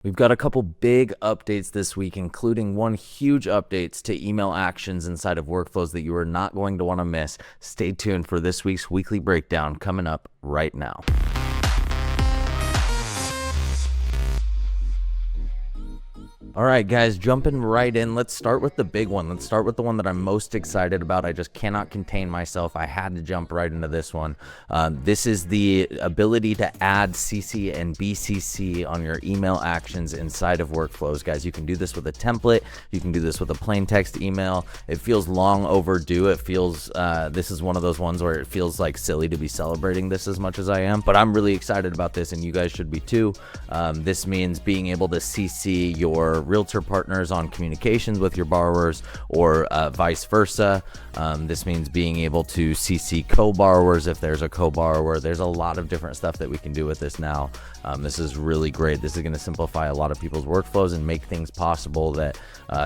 We've got a couple big updates this week, including one huge update to email actions inside of workflows that you are not going to want to miss. Stay tuned for this week's weekly breakdown coming up right now. All right, guys, jumping right in. Let's start with the big one. Let's start with the one that I'm most excited about. I just cannot contain myself. I had to jump right into this one. This is the ability to add CC and BCC on your email actions inside of workflows, guys. You can do this with a template. You can do this with a plain text email. It feels long overdue. It feels, this is one of those ones where it feels like silly to be celebrating this as much as I am, but I'm really excited about this, and you guys should be too. This means being able to CC your realtor partners on communications with your borrowers, or vice versa. This means being able to CC co-borrowers if there's a co-borrower. There's a lot of different stuff that we can do with this now. This is really great. This is going to simplify a lot of people's workflows and make things possible that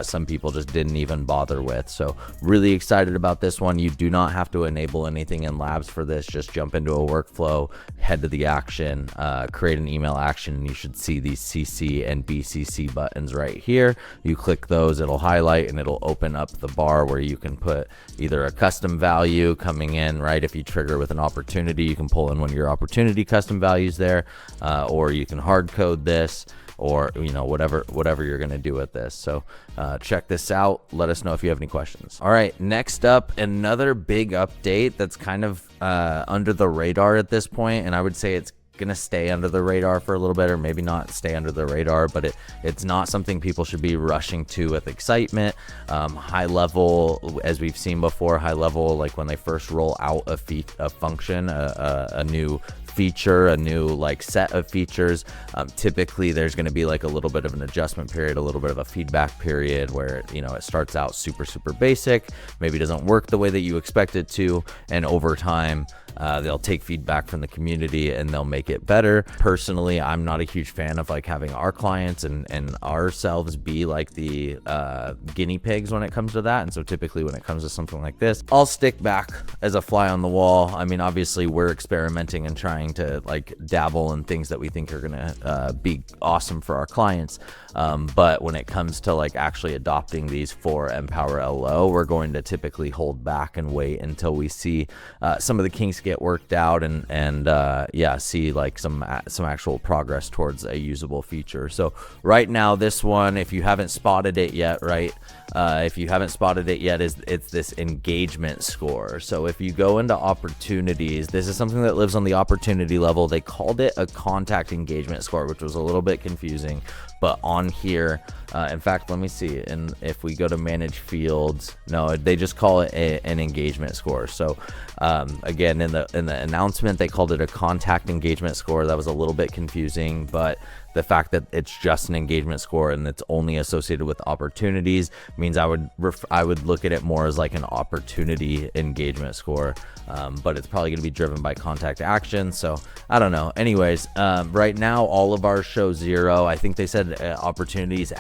some people just didn't even bother with. So really excited about this one. You do not have to enable anything in Labs for this. Just jump into a workflow, head to the action, create an email action, and you should see these CC and BCC buttons right here. You click those, it'll highlight, and it'll open up the bar where you can put either a custom value coming in, right? If you trigger with an opportunity, you can pull in one of your opportunity custom values there, or you can hard code this, or whatever you're going to do with this. So check this out. Let us know if you have any questions. All right, next up, another big update that's kind of under the radar at this point, and I would say it's gonna stay under the radar for a little bit, or maybe not stay under the radar, but it's not something people should be rushing to with excitement. HighLevel, as we've seen before, HighLevel, like when they first roll out a function, a new feature, a new set of features, typically there's going to be like a little bit of an adjustment period, a little bit of a feedback period where it starts out super basic, maybe doesn't work the way that you expect it to, and over time they'll take feedback from the community and they'll make it better. Personally, I'm not a huge fan of having our clients and ourselves be like the guinea pigs when it comes to that. And so typically when it comes to something like this, I'll stick back as a fly on the wall. I mean, obviously we're experimenting and trying to dabble in things that we think are gonna be awesome for our clients, but when it comes to actually adopting these for Empower LO, we're going to typically hold back and wait until we see some of the kinks get worked out and see some actual progress towards a usable feature. So right now, this one, if you haven't spotted it yet, it's this engagement score. So if you go into opportunities, this is something that lives on the opportunity level. They called it a contact engagement score, which was a little bit confusing, but on here, in fact, let me see, and if we go to manage fields, no, they just call it an engagement score. So again, in the announcement, they called it a contact engagement score. That was a little bit confusing, but the fact that it's just an engagement score and it's only associated with opportunities means I would look at it more as like an opportunity engagement score, but it's probably going to be driven by contact action. So I don't know. Anyways, right now all of ours show 0. I think they said opportunities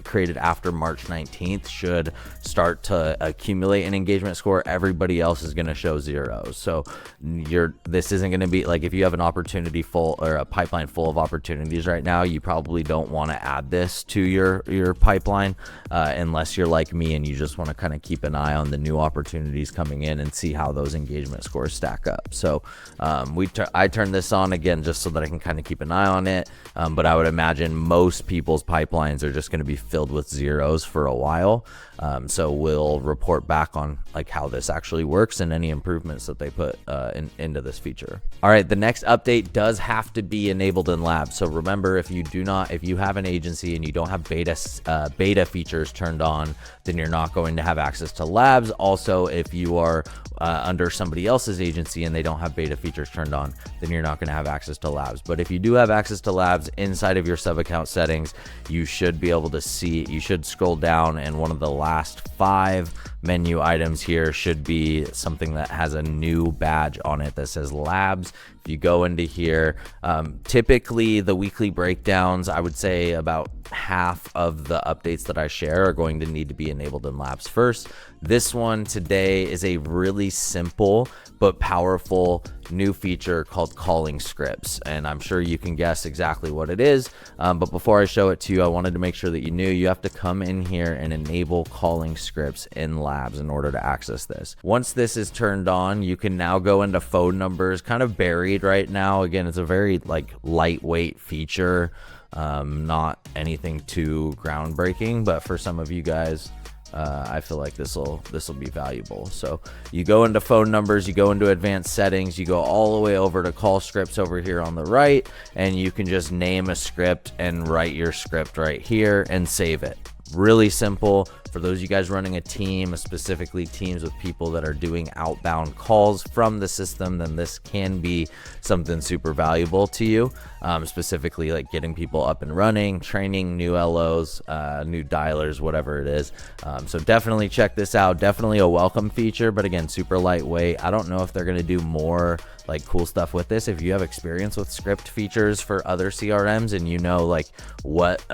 created after March 19th should start to accumulate an engagement score. Everybody else is going to show 0. So this isn't going to be if you have an opportunity full or a pipeline full of opportunities right now, you probably don't want to add this to your pipeline unless you're like me and you just want to kind of keep an eye on the new opportunities coming in and see how those engagement scores stack up. So I turned this on again just so that I can kind of keep an eye on it, but I would imagine most people's pipelines are just going to be filled with 0s for a while. So we'll report back on how this actually works and any improvements that they put into this feature. All right, the next update does have to be enabled in Labs. So remember, if you have an agency and you don't have beta features turned on, then you're not going to have access to Labs. Also, if you are under somebody else's agency and they don't have beta features turned on, then you're not going to have access to Labs. But if you do have access to Labs inside of your sub account settings, you should be able to see, you should scroll down, and one of the last 5 menu items here should be something that has a new badge on it that says Labs If you go into here, typically the weekly breakdowns, I would say about half of the updates that I share are going to need to be enabled in labs first. This one today is a really simple but powerful new feature called calling scripts, and I'm sure you can guess exactly what it is. But before I show it to you, I wanted to make sure that you knew you have to come in here and enable calling scripts in labs in order to access this. Once this is turned on, you can now go into phone numbers, kind of buried right now. Again, it's a very like lightweight feature, not anything too groundbreaking, but for some of you guys, I feel like this will be valuable. So you go into phone numbers, you go into advanced settings, you go all the way over to call scripts over here on the right, and you can just name a script and write your script right here and save it. Really simple. For those of you guys running a team, specifically teams with people that are doing outbound calls from the system, then this can be something super valuable to you, specifically like getting people up and running, training new LOs, new dialers, whatever it is. So definitely check this out. Definitely a welcome feature, but again, super lightweight. I don't know if they're going to do more like cool stuff with this. If you have experience with script features for other CRMs and you know like what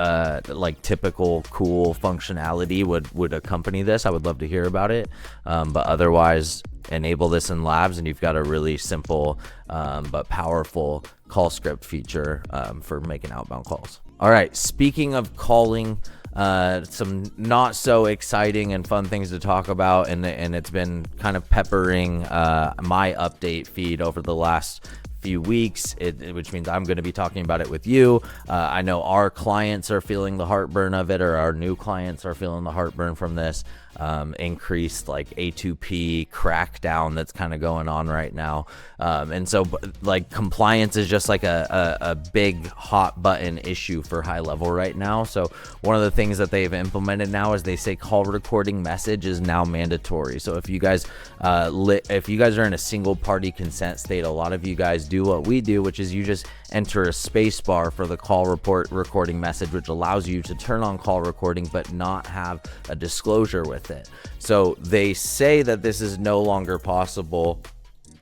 like typical cool functionality would accompany this, I would love to hear about it. But otherwise, enable this in labs and you've got a really simple but powerful call script feature for making outbound calls. All right, speaking of calling, some not so exciting and fun things to talk about, and it's been kind of peppering my update feed over the last few weeks, which means I'm going to be talking about it with you. I know our clients are feeling the heartburn of it, or our new clients are feeling the heartburn from this increased like A2P crackdown that's kind of going on right now. And so like compliance is just like a big hot button issue for HighLevel right now. So one of the things that they've implemented now is they say call recording message is now mandatory. So if you guys are in a single party consent state, a lot of you guys do what we do, which is you just enter a space bar for the call recording message, which allows you to turn on call recording but not have a disclosure with it. So they say that this is no longer possible.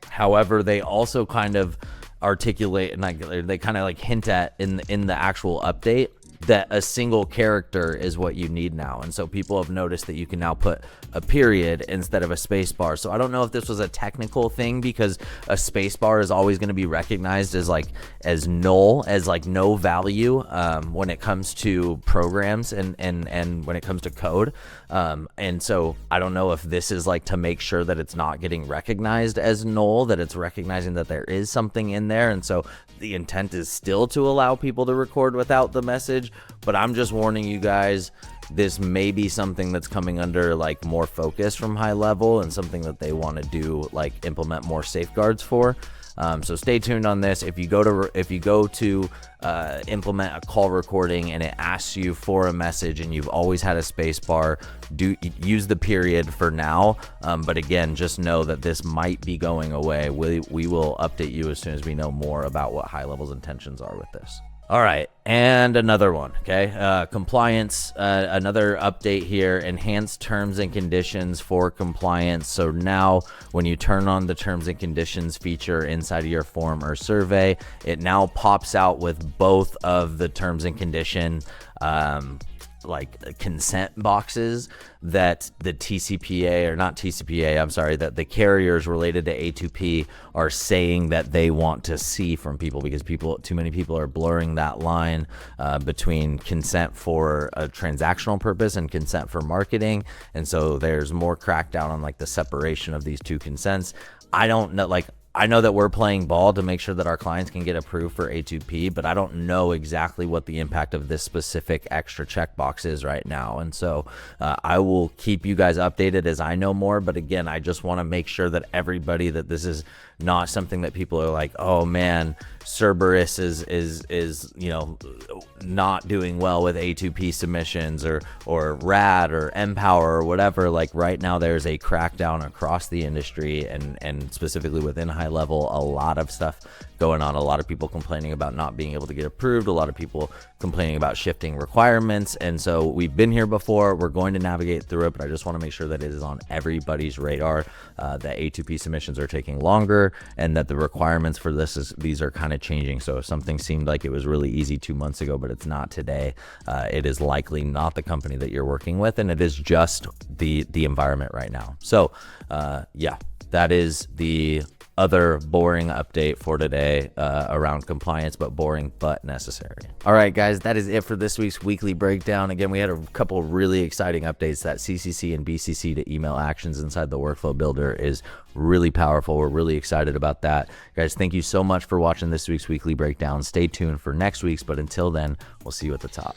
However, they also kind of articulate and they kind of like hint at in the actual update that a single character is what you need now. And so people have noticed that you can now put a period instead of a space bar. So I don't know if this was a technical thing, because a space bar is always going to be recognized as null, as like no value when it comes to programs and when it comes to code. And so I don't know if this is like to make sure that it's not getting recognized as null, that it's recognizing that there is something in there. And so the intent is still to allow people to record without the message, but I'm just warning you guys, this may be something that's coming under like more focus from HighLevel and something that they want to do, like implement more safeguards for. So stay tuned on this. If you go to implement a call recording and it asks you for a message and you've always had a space bar, use the period for now. But again, just know that this might be going away. We will update you as soon as we know more about what HighLevel's intentions are with this. All right, and another one, okay? Compliance, another update here, enhanced terms and conditions for compliance. So now when you turn on the terms and conditions feature inside of your form or survey, it now pops out with both of the terms and condition like consent boxes that the TCPA, or not TCPA, I'm sorry, that the carriers related to A2P are saying that they want to see from people, because too many people are blurring that line between consent for a transactional purpose and consent for marketing. And so there's more crackdown on like the separation of these two consents. I don't know, like, I know that we're playing ball to make sure that our clients can get approved for A2P, but I don't know exactly what the impact of this specific extra checkbox is right now. And so I will keep you guys updated as I know more. But again, I just want to make sure that everybody, that this is not something that people are like, oh man, Cerberus is you know, not doing well with A2P submissions, or Rad or Empower or whatever. Like right now there's a crackdown across the industry and specifically within HighLevel HighLevel, a lot of stuff going on, a lot of people complaining about not being able to get approved, a lot of people complaining about shifting requirements. And so we've been here before, we're going to navigate through it, but I just want to make sure that it is on everybody's radar that A2P submissions are taking longer and that the requirements for these are kind of changing. So if something seemed like it was really easy 2 months ago, but it's not today, it is likely not the company that you're working with, and it is just the environment right now. So yeah, that is the other boring update for today around compliance, but boring but necessary. All right, guys, that is it for this week's weekly breakdown. Again, we had a couple really exciting updates. That CCC and BCC to email actions inside the workflow builder is really powerful. We're really excited about that. Guys, thank you so much for watching this week's weekly breakdown. Stay tuned for next week's, but until then, we'll see you at the top.